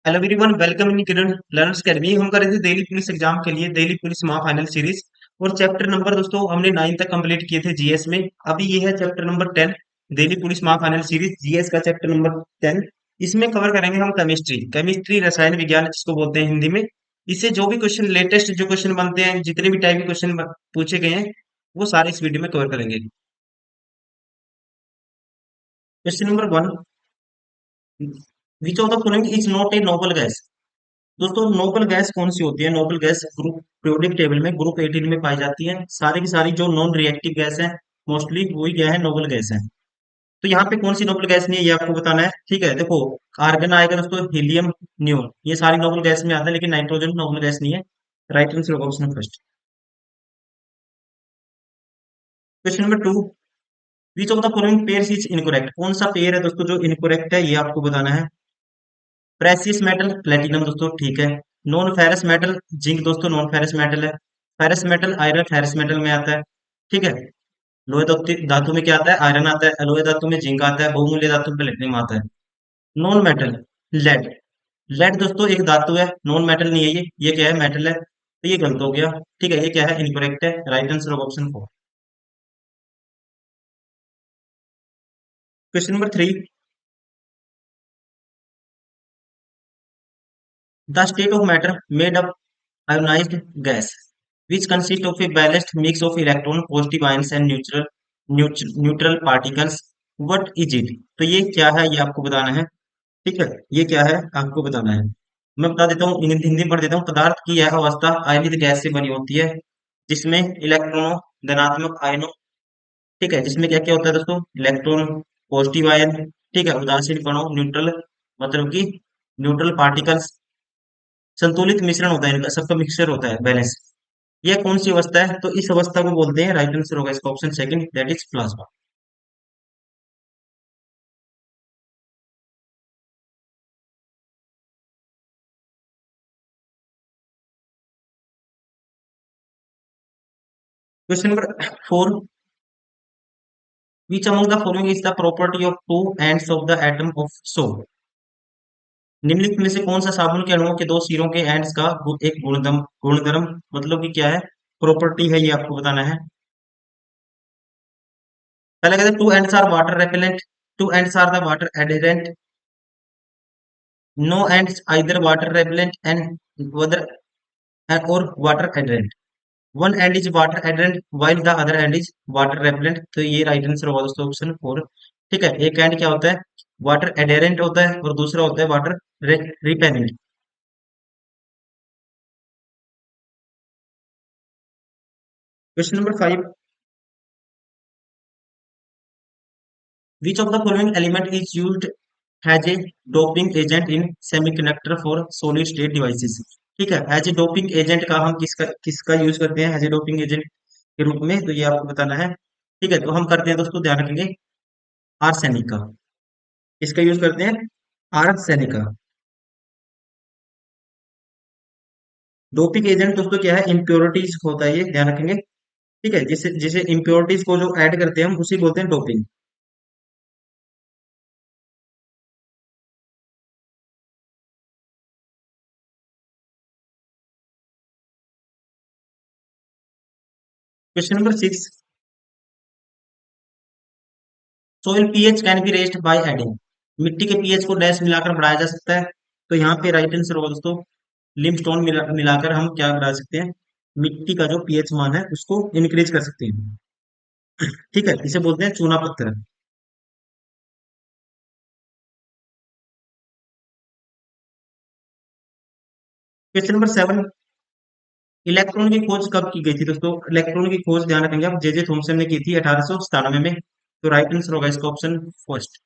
Hello everyone, welcome in Kiran learners academy. हम कर रहे थे दिल्ली पुलिस एग्जाम के लिए दिल्ली पुलिस महा फाइनल सीरीज। और चैप्टर नंबर दोस्तों हमने 9 तक कंप्लीट किए थे जीएस में। अभी ये है चैप्टर नंबर 10, दिल्ली पुलिस महा फाइनल सीरीज जीएस का चैप्टर नंबर 10। इसमें कवर करेंगे हम केमिस्ट्री केमिस्ट्री रसायन विज्ञान जिसको बोलते हैं हिंदी में। इससे जो भी क्वेश्चन लेटेस्ट जो क्वेश्चन बनते हैं, जितने भी टाइप के क्वेश्चन पूछे गए हैं, वो सारे इस वीडियो में कवर करेंगे। Question number 1, which of the following is not a noble gas. दोस्तों नोबल गैस कौन सी होती है? Noble gas group periodic table में ग्रुप 18 में पाई जाती है। सारी की सारी जो नॉन रिएक्टिव गैस है मोस्टली वही क्या है, नोबल गैस है। तो यहाँ पे कौन सी नोबल गैस नहीं है ये आपको बताना है। ठीक है, देखो आर्गन आएगा दोस्तों, हीलियम, नियोन, ये सारी नोबल गैस में आता है, लेकिन नाइट्रोजन नोबल गैस नहीं है। राइट आंसर होगा option first. Question number 2, which of the following pair is incorrect. कौन सा पेयर है दोस्तों जो इनकरेक्ट है, ये आपको बताना है। प्रेसियस मेटल प्लेटिनम दोस्तों ठीक है। नॉन फेरस मेटल जिंक दोस्तों नॉन फेरस मेटल है। Ferrous metal iron ferrous metal में आता है। ठीक है। लोहे धातु धातु में क्या आता है? आयरन आता है। लोहे धातु में जिंक आता है। बहुमूल्य धातु में प्लेटिनम आता है। Non metal lead. लेड दोस्तों एक धातु है, नॉन मेटल नहीं है ये क्या है? मेटल है। तो ये गलत हो गया। ठीक है, ये क्या है? इनकरेक्ट है। Right answer of option 4। Question number 3, the state of matter made up ionized gas which consists of a balanced mix of electron positive ions and neutral particles. What is it? तो ये क्या है ये आपको बताना है। ठीक है, ये क्या है आपको बताना है। मैं बता देता हूँ, हिंदी में पढ़ देता हूँ। पदार्थ की यह अवस्था आयनित गैस से बनी होती है जिसमें इलेक्ट्रॉनों धनात्मक आयनों, ठीक है, जिसमें क्या क्या होता है दोस्तों? इलेक्ट्रॉन, पॉजिटिव आयन, ठीक है, उदासीन कणों, न्यूट्रल मतलब कि न्यूट्रल पार्टिकल्स, संतुलित मिश्रण होता है इनका, सबका मिक्सचर होता है, बैलेंस। यह कौन सी अवस्था है? तो इस अवस्था को बोलते हैं, राइट आंसर होगा इसका option second, that is plasma. Question number 4, which among the following is the property of two ends of the atom of soap. निम्नलिखित में से कौन सा साबुन के अणुओं के दो सिरों के एंड्स का एक गुणधर्म मतलब कि क्या है, प्रॉपर्टी है, ये आपको बताना है। पहले कहते हैं two ends are water repellent, two ends are the water adherent, no ends either water repellent and whether और water adherent. One end is water adherent while the other end is water repellent. तो ये right answer होगा दोस्तों option 4। ठीक है, एक and क्या होता है? वाटर एडेरेंट होता है और दूसरा होता है water repellent. Question number 5, which of the following element is used has a doping agent in semiconductor for solid state devices. ठीक है, एज ए डोपिंग एजेंट का हम किसका किसका यूज करते हैं एज ए डोपिंग एजेंट के रूप में? तो ये आपको बताना है। ठीक है, तो हम करते हैं दोस्तों, ध्यान रखेंगे, आर्सेनिक का। इसका यूज करते हैं आर्सेनिक का। डोपिंग एजेंट दोस्तों क्या है? इम्प्योरिटीज होता है, ये ध्यान रखेंगे। ठीक है, जिसे जिसे इम्प्योरिटीज को जो ऐड करते हैं हम उसी बोलते हैं doping. Question number 6, soil pH can be raised by adding. मिट्टी के पीएच को डैश मिलाकर बढ़ाया जा सकता है। तो यहाँ पे राइट आंसर होगा दोस्तों, लिमस्टोन मिलाकर हम क्या बढ़ा सकते हैं? मिट्टी का जो पीएच मान है उसको इंक्रीज कर सकते हैं। ठीक है, इसे बोलते हैं चूना पत्थर। क्वेश्चन नंबर 7, इलेक्ट्रॉन की खोज कब की गई थी दोस्तों? इलेक्ट्रॉन की खोज ध्यान रखेंगे आप, जे थॉमसन ने की थी 1897 में। तो राइट आंसर होगा इसका option first,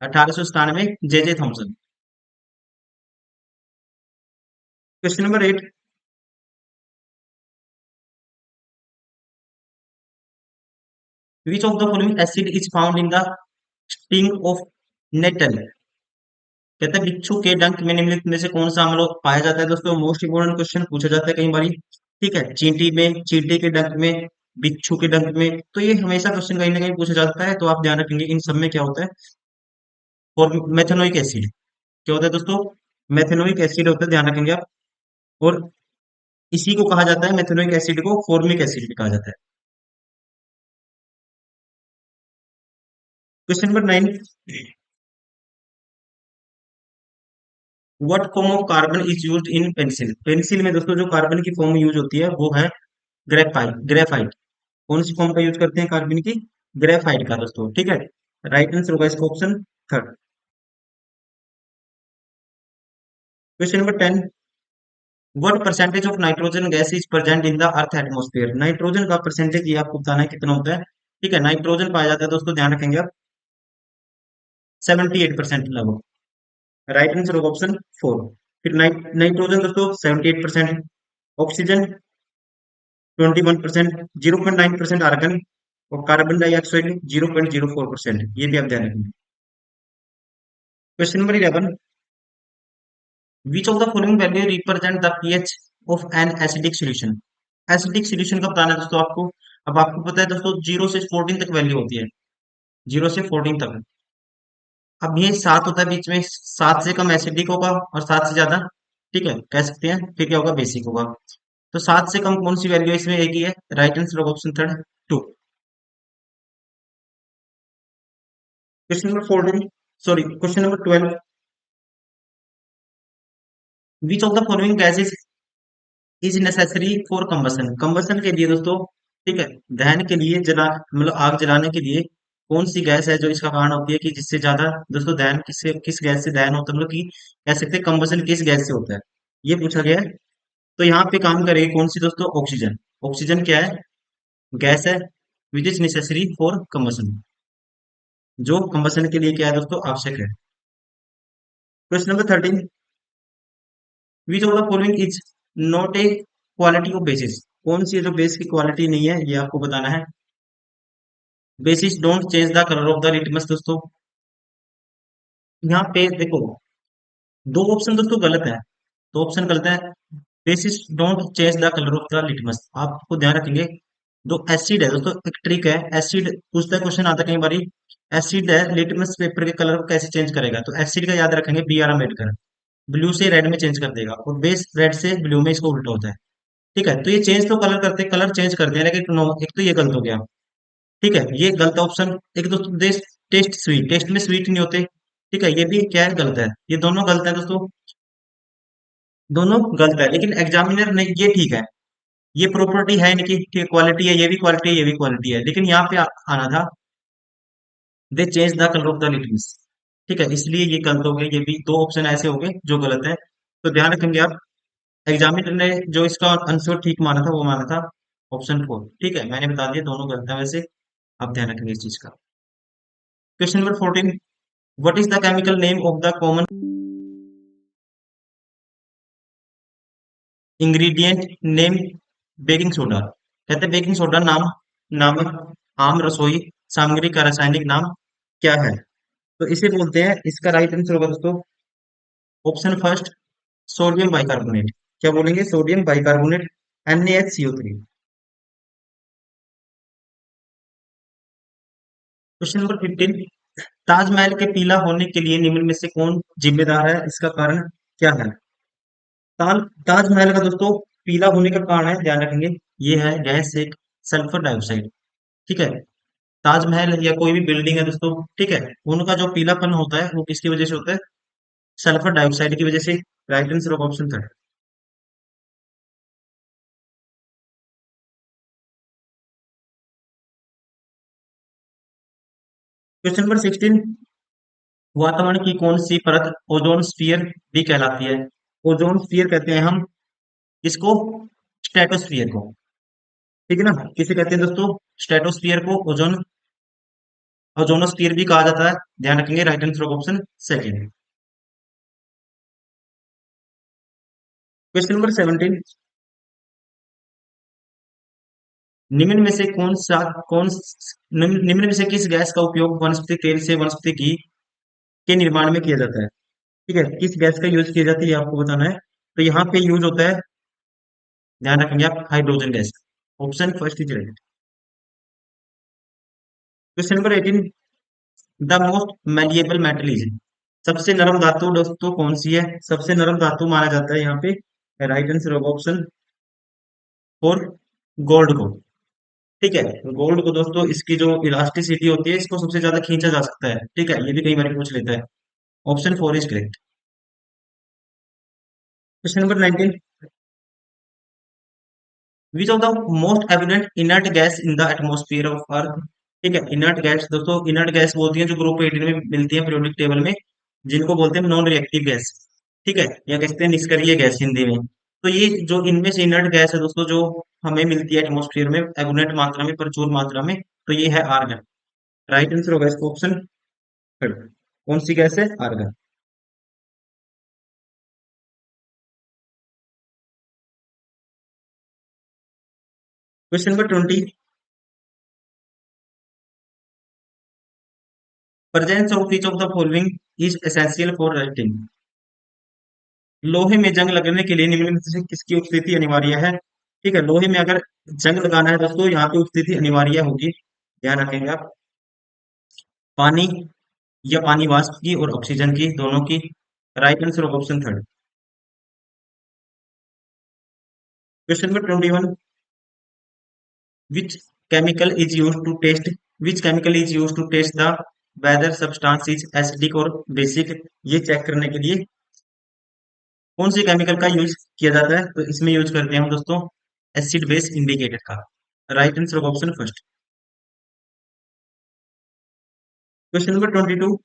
1897, J Thomson. Question number 8, which of the following acid is found in the sting of nettle. कहते हैं बिच्छू के डंक में निम्नलिखित में से कौन सा अम्ल पाया जाता है दोस्तों? मोस्ट इंपोर्टेंट क्वेश्चन पूछा जाता है कई बारी। ठीक है, चींटी में, चींटी के डंक में, बिच्छू के डंक में, तो ये हमेशा क्वेश्चन कहीं ना कहीं पूछा जाता है। तो आप ध्यान रखेंगे इन सब में क्या होता है, और मेथनोइक एसिड क्या होता है दोस्तों? मेथेनोइक एसिड होता है, ध्यान रखेंगे आप। और इसी को कहा जाता है, मेथेनोइक एसिड को फॉर्मिक एसिड भी कहा जाता है। Question number 9, what form of carbon is used in pencil? Pencil में दोस्तों जो कार्बन की फॉर्म यूज होती है वो है ग्रेफाइट। ग्रेफाइट कौन सी फॉर्म का यूज करते हैं कार्बन की? ग्रेफाइट का दोस्तों, ठीक है। राइट आंसर होगा इसका option third. Question number 10, what percentage of nitrogen gas is present in the earth atmosphere? Nitrogen का परसेंटेज ये आपको बताना है कितना होता है, ठीक है। नाइट्रोजन पाया जाता है दोस्तों, ध्यान रखेंगे आप, 78% लगभग। राइट आंसर होगा ऑप्शन फोर। फिर नाइट्रोजन दोस्तों 78%, ऑक्सीजन 21%, 0.9% आर्गन, और कार्बन डाइऑक्साइड 0.04%। ये भी आप ध्यान रखेंगे। Question number 11, which of the following value represent the pH of an acidic solution? Acidic solution का बताना है दोस्तों आपको। अब आपको पता है दोस्तों 0 से 14 तक वैल्यू होती है, 0 से 14 तक। अब ये 7 होता है बीच में, 7 से कम एसिडिक होगा और 7 से ज्यादा, ठीक है, कह सकते हैं, फिर क्या होगा, बेसिक होगा। तो 7 से कम कौन सी वैल्यू है इसमें? एक ही है, राइट आंसर होगा option third, 2। Question number 14, sorry question number 12, which of the following gases is necessary for combustion? Combustion के लिए दोस्तों, ठीक है, दहन के लिए, जला मतलब आग जलाने के लिए कौन सी गैस है जो इसका कारण होती है कि जिससे ज्यादा दोस्तों दहन किससे, किस गैस से दहन होता है, मतलब कि कह सकते हैं कंबसन किस गैस से होता है, ये पूछा गया है। तो यहाँ पे काम करेगी कौन सी दोस्तों? ऑक्सीजन। ऑक्सीजन क्या है? गैस है which is necessary for combustion, जो कंबसन के लिए क्या है दोस्तों? आवश्यक है। Question number 13, which of the following is not a quality of basis? कौन सी है जो बेस की क्वालिटी नहीं है, ये आपको बताना है। Basis don't change the colour of the litmus दोस्तों। यहाँ पे देखो, दो ऑप्शन दोस्तों गलत है, दो ऑप्शन गलत है। Basis don't change the colour of the litmus, आपको ध्यान रखेंगे। दो एसिड है दोस्तों, एक ट्रिक है, एसिड पूछता है क्वेश्चन आता है कई बारी, एसिड है लिटमस पेपर के कलर को कैसे चेंज करेगा? तो एसिड का याद रखेंगे, बी आर अम्बेडकर, ब्लू से रेड में चेंज कर देगा, और बेस रेड से ब्लू में, इसको उल्टा होता है, ठीक है। तो ये चेंज तो कलर करते, कलर चेंज करते हैं, लेकिन नो, एक तो ये गलत हो गया, ठीक है, ये गलत ऑप्शन। एक दोस्तों देश, टेस्ट स्वीट, टेस्ट में स्वीट नहीं होते, ठीक है, ये भी क्या है, गलत है। ये दोनों गलत है दोस्तों, दोनों गलत है, लेकिन एग्जामिनर ने ये ठीक है, ये प्रॉपर्टी है इनकी, कि क्वालिटी है, ये भी क्वालिटी है, ये भी क्वालिटी है, लेकिन यहाँ पे आना था, दे change the colour of the litmus, ठीक है, इसलिए ये गलत हो गए। ये भी दो ऑप्शन ऐसे हो गए जो गलत है, तो ध्यान रखेंगे आप। एग्जामिनर ने जो इसका आंसर ठीक माना था वो माना था ऑप्शन फोर, ठीक है, मैंने बता दिया दोनों गलत है वैसे, आप ध्यान रखेंगे इस चीज का। Question number 14, what is the chemical name of the common ingredient name baking soda? कहते हैं बेकिंग सोडा नाम, नामक आम रसोई सामग्री का रासायनिक नाम क्या है? तो इसे बोलते हैं, इसका राइट आंसर होगा दोस्तों ऑप्शन फर्स्ट, सोडियम बाइकार्बोनेट। क्या बोलेंगे? Sodium bicarbonate, NaHCO3। Question number 15, Taj Mahal के पीला होने के लिए निम्न में से कौन जिम्मेदार है? इसका कारण क्या है? ताजमहल का दोस्तों पीला होने का कारण है, ध्यान रखेंगे, ये है गैस, एक सल्फर डाइऑक्साइड, ठीक है। ताजमहल या कोई भी बिल्डिंग है दोस्तों, ठीक है, उनका जो पीलापन होता है वो किसकी वजह से होता है? सल्फर डाइऑक्साइड की वजह से। Right answer of option third. Question number 16, वातावरण की कौन सी परत ओजोन स्फीयर भी कहलाती है? ओजोन स्फीयर कहते हैं हम इसको, स्ट्रेटोस्फियर को, ठीक है ना, किसे कहते हैं दोस्तों? स्ट्रेटोस्फियर को ओजोन, ओजोनोस्फीयर भी कहा जाता है, ध्यान रखेंगे। Right answer of option second. Question number 17, निम्न में से कौन सा निम्न में से किस गैस का उपयोग वनस्पति तेल से वनस्पति घी के निर्माण में किया जाता है? ठीक है, किस गैस का यूज किया जाता है ये आपको बताना है। तो यहाँ पे यूज होता है, ध्यान रखेंगे आप, hydrogen gas. Option first is right. Question number 18, the most malleable metal is? सबसे नरम धातु दोस्तों कौन सी है? सबसे नरम धातु माना जाता है यहाँ पे राइट आंसर होगा ऑप्शन फोर, गोल्ड को। ठीक है, गोल्ड को दोस्तों इसकी जो इलास्टिसिटी होती है इसको सबसे ज्यादा खींचा जा सकता है। ठीक है, ये भी कई बार पूछ लेता है। Option four is correct. Question number 19, which of the most evident inert gas in the atmosphere of earth? ठीक है, इनर्ट गैस दोस्तों, इनर्ट गैस वो होती है जो ग्रुप 18 में मिलती है पीरियोडिक टेबल में, जिनको बोलते हैं नॉन रिएक्टिव गैस। ठीक है, या कहते हैं निष्क्रिय गैस हिंदी में। तो ये जो इनमें से इनर्ट गैस है दोस्तों जो हमें मिलती है एटमोस्फियर में एबुनेंट मात्रा में, प्रचुर मात्रा में, तो ये है आर्गन। राइट आंसर होगा इसका ऑप्शन थर्ड। कौन सी गैस है? Argon. Question number 20, presence of each of the following is essential for rusting? लोहे में जंग लगने के लिए निम्न में से किसकी उपस्थिति अनिवार्य है? ठीक है, लोहे में अगर जंग लगाना है दोस्तों यहाँ पे उपस्थिति अनिवार्य होगी, ध्यान रखेंगे आप। पानी, या पानी वाष्प की और ऑक्सीजन की, दोनों की। Right answer of option third. Question number 21, which chemical is use to test, which chemical is use to test the whether substance is acidic और बेसिक? ये चेक करने के लिए कौन से केमिकल का यूज किया जाता है? तो इसमें यूज करते हैं हम दोस्तों एसिड बेस इंडिकेटर का। Right answer of option first. Question number 22,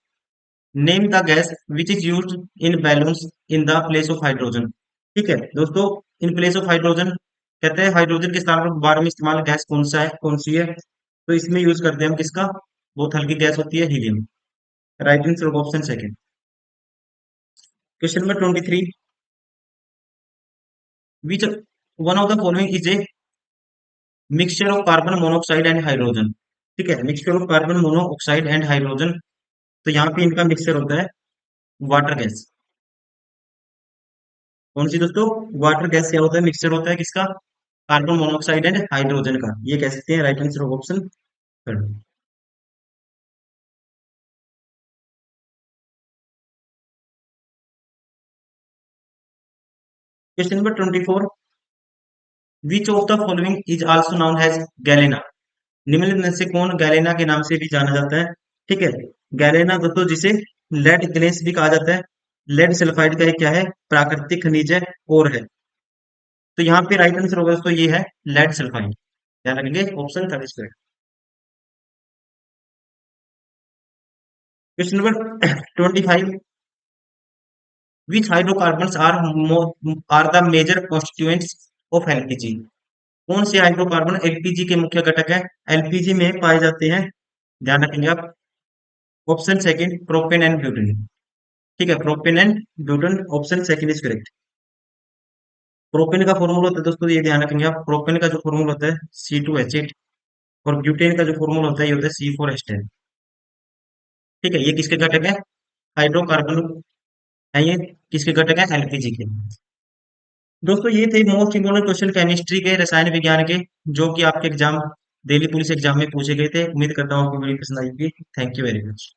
name the gas which is used in balloons in the place of hydrogen? ठीक है दोस्तों, इन प्लेस ऑफ हाइड्रोजन कहते हैं हाइड्रोजन के स्थान पर गुब्बारों में इस्तेमाल गैस कौन सा है, कौन सी है? तो इसमें यूज करते हैं हम किसका? बहुत हल्की गैस होती है, helium. Right answer of option second. Question number 23, which one of the following is a mixture of carbon monoxide and hydrogen? ठीक है, mixture of carbon monoxide and hydrogen, तो यहाँ पे इनका मिक्सचर होता है वाटर गैस। कौन सी दोस्तों? वाटर गैस क्या होता है? मिक्सचर होता है किसका? कार्बन मोनोऑक्साइड एंड हाइड्रोजन का, ये कह सकते हैं। Right answer of option third. Question number 24, which of the following is also known as galena? निम्नलिखित में से कौन गैलेना के नाम से भी जाना जाता है? ठीक है, गैलेना दोस्तों जिसे लेड ग्लेस भी कहा जाता है, लेड सल्फाइड का एक क्या है? प्राकृतिक खनिज है और है। तो यहाँ पे राइट आंसर होगा दोस्तों ये है लेड सल्फाइड। ध्यान रखेंगे, option third is correct. Question number 25, which hydrocarbons are the major constituents of LPG? कौन से हाइड्रोकार्बन एलपीजी के मुख्य घटक है, एलपीजी में पाए जाते हैं? ध्यान रखेंगे आप। Option second, propane and butane. ठीक है, propane and butane, option second is correct. Propane का फॉर्मूला होता है दोस्तों, ये ध्यान रखेंगे आप, प्रोपेन का जो फॉर्मूला होता है C2H8, और ब्यूटेन का जो फॉर्मूला होता है ये होता है C4H10। ठीक है, ये किसके घटक है? हाइड्रोकार्बन है ये, किसके घटक है? एलपीजी के। दोस्तों ये थे मोस्ट इंपोर्टेंट क्वेश्चन केमिस्ट्री के, रसायन विज्ञान के, जो कि आपके एग्जाम दिल्ली पुलिस एग्जाम में पूछे गए थे। उम्मीद करता हूँ आपको वीडियो पसंद आई होगी। Thank you very much.